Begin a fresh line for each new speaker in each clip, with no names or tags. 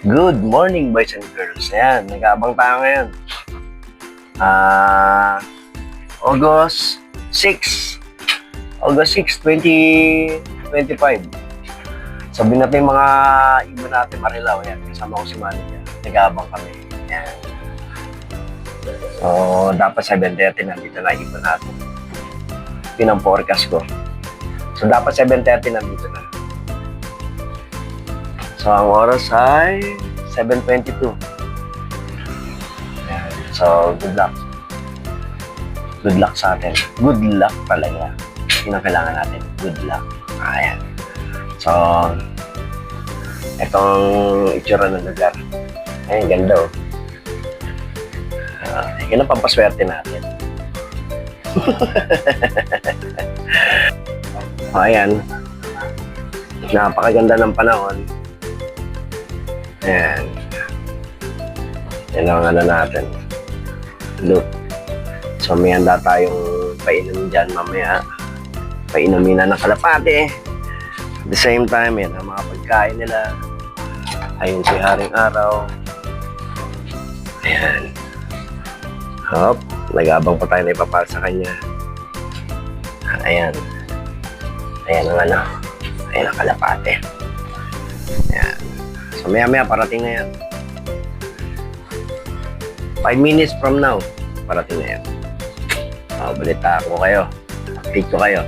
Good morning, boys and girls. Ayan, nag-aabang tayo ngayon. Ah, August 6. August 6, 2025. Sabihin natin yung mga iba natin Marilaw. Ayan, kasama ko si Manny dyan. Nag-aabang kami. Ayan. So, dapat 7:30 nandito na iba natin. Yun ang forecast ko. So, dapat 7:30 nandito na. So, ang oras ay 7:22. Ayan. So, good luck. Good luck sa atin. Good luck talaga. Yun ang kailangan natin. Good luck. Ayan. So, itong itsura ng lugar. Ayan, ganda oh. Yun ang pampaswerte natin. Ayan. Napakaganda ng panahon. Ayan. Yan ang ano natin. Look. So may handa tayong painom dyan mamaya. Painumin na ng kalapate. At the same time, yan ang mga pagkain nila. Ayun si Haring Araw. Ayan. Hop. Nag-abang pa tayo na ipapal sa kanya. Ayan. Ayan ang ano. Ayan ang kalapate. Ayan. So maya parating na yan. 5 minutes from now, parating na yan. Balita ko kayo. Update ko kayo.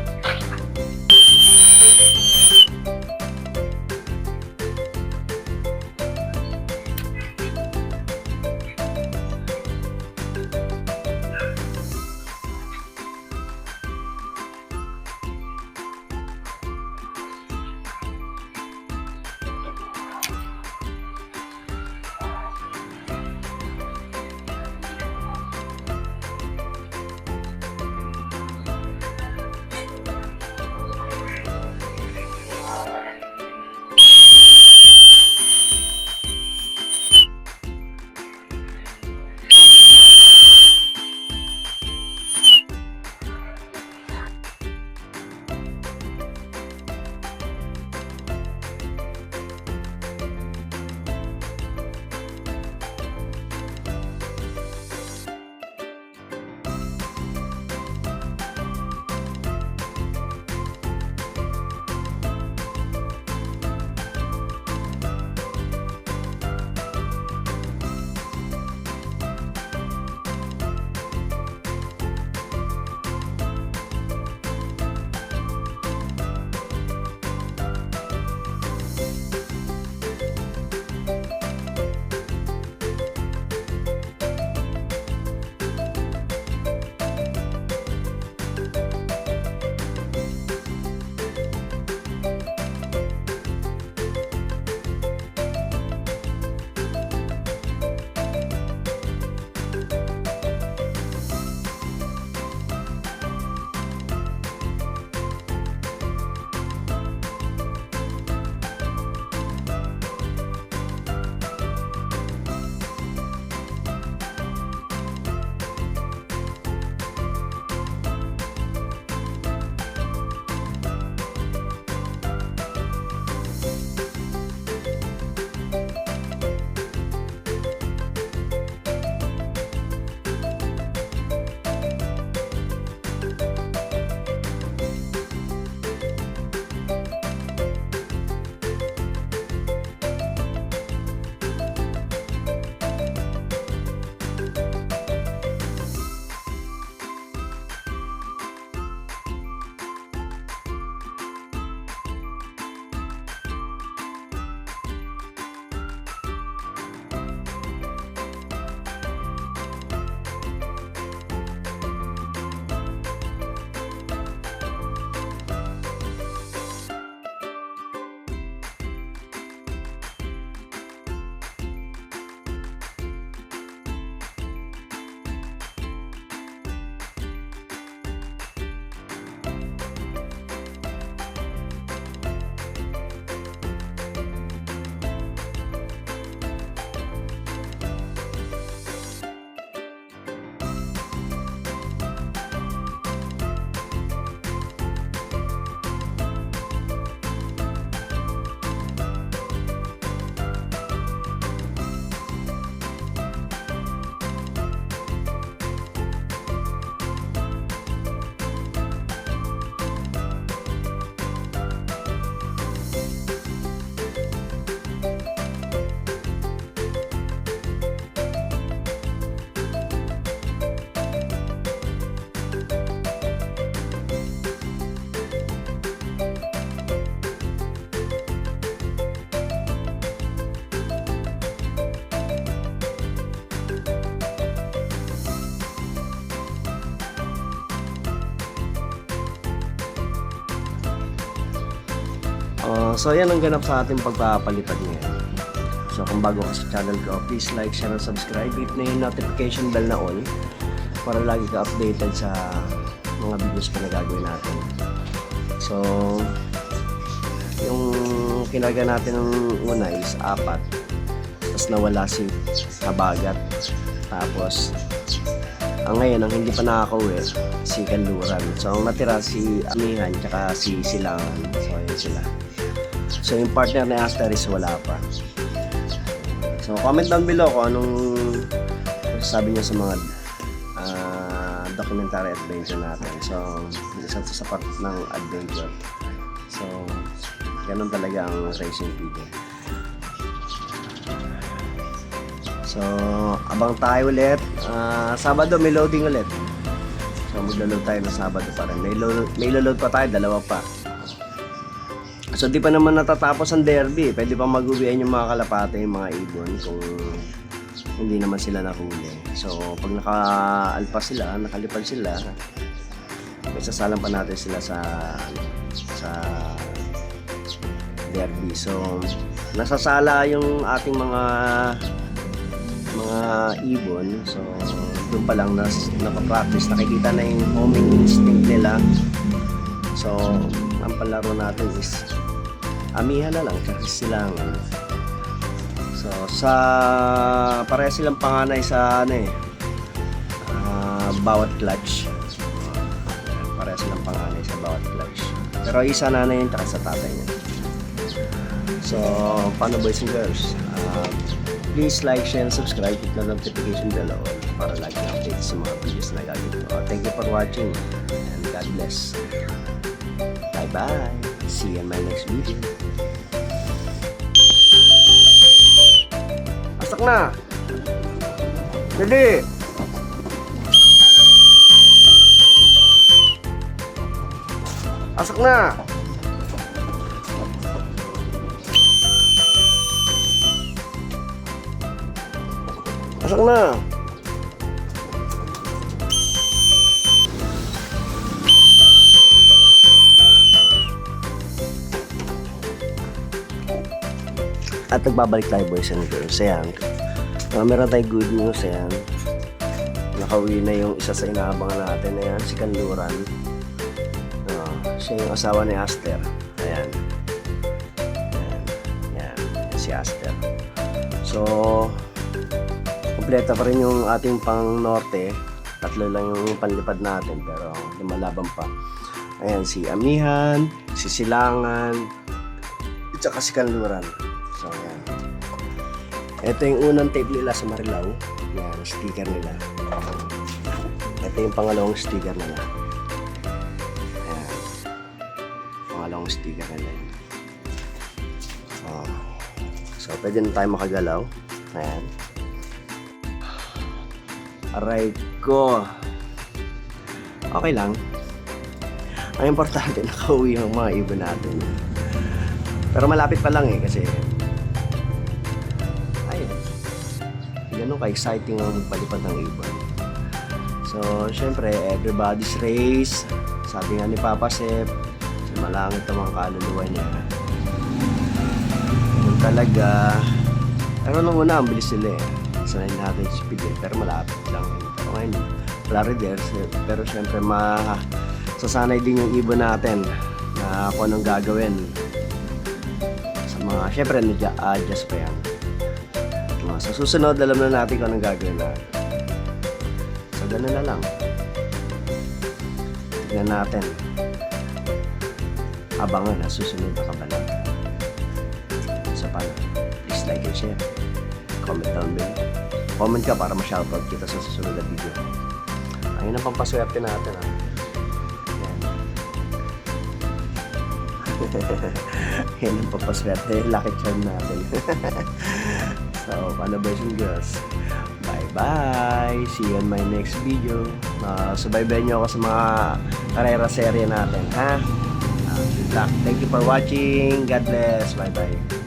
So yan ang ganap sa ating pagpapalipad ngayon. So kung bago ka sa channel ko, please like, share, and subscribe. Hit na yung notification bell na all para lagi ka updated sa mga videos pa na gagawin natin. So yung kinaga natin ng una is 4, tapos nawala si Habagat, tapos ang ngayon ang hindi pa nakakauwi si Kanluran. So ang natira si Amihan tsaka si Silangan. So ayun sila. So yung partner ni Aster is wala pa. So comment down below kung anong sabi niyo sa mga documentary adventure natin. So isa sa part ng adventure. So ganun talaga ang racing video. So abang tayo ulit. Sabado may loading ulit. So maglo-load tayo ng Sabado pa rin. May load pa tayo, 2 pa. So di pa naman natatapos ang derby. Pwede pa mag-uwian yung mga kalapate, yung mga ibon kung hindi naman sila nahuli. So pag nakaalpas sila, nakalipad sila, may sasalang pa natin sila sa derby. So nasasala yung ating mga ibon. So doon pa lang napapractice, nakikita na yung homing instinct nila. So ang palaro natin is Amihan na lang kasi Silangan. So sa pareha silang panganay sa bawat clutch. Pareha silang panganay sa bawat clutch. Pero isa nanay yun sa tatay niya. So paano boys and girls? Please like, share, and subscribe. Hit na notification bell para lagi update sa mga videos na gagawin ko. Thank you for watching and God bless. Bye-bye. See you in my next video. Asak na! Dali! Asak na! Asak na! At nagbabalik tayo boys and girls. Ayan. Meron tayong good news. Ayan. Nakauwi na yung isa sa inaabangan natin. Ayan. Si Kanluran. Siya yung asawa ni Aster. Ayan. Ayan. Ayan. Si Aster. So kompleto pa rin yung ating pang norte. 3 lang yung panlipad natin. Pero lumalaban pa. Ayan. Si Amihan. Si Silangan. At saka si Kanluran. So, ayan. Ito yung unang tape nila sa Marilao. Yan, sticker nila. Ito yung pangalawang sticker nila. Ayan. Pangalawang sticker nila. So, pwede na tayo makagalaw. Ayan. Aray ko. Okay lang. Ang importante, nakauwi yung mga ibon natin. Pero malapit pa lang kasi ganun ka-exciting ang magpalipad ng ibon. So, syempre, everybody's race. Sabi nga ni Papa Sep, malangit ang mga kaluluwa niya. Ganun talaga. Pero nung una, ang bilis sila Sanay natin speed pero malapit lang. Pero ngayon, wala reverse. Pero syempre, sasanay din yung ibon natin na kung anong gagawin. Sa mga, syempre, adjust pa yan. Sa susunod, alam na natin kung anong gagawin natin. So, ganun na lang. Tignan natin. Abangan na susunod na kabalang. So, paano? Please like and share. Comment down below. Comment ka para ma-shoutout kita sa susunod na video. Ayun ang pampaswerte natin. Yan ang pampaswerte. Lucky charm natin. So, paano boys and girls? Bye-bye! See you on my next video. Subaybayan nyo ako sa mga karera serye natin, ha? Good luck. Thank you for watching. God bless. Bye-bye.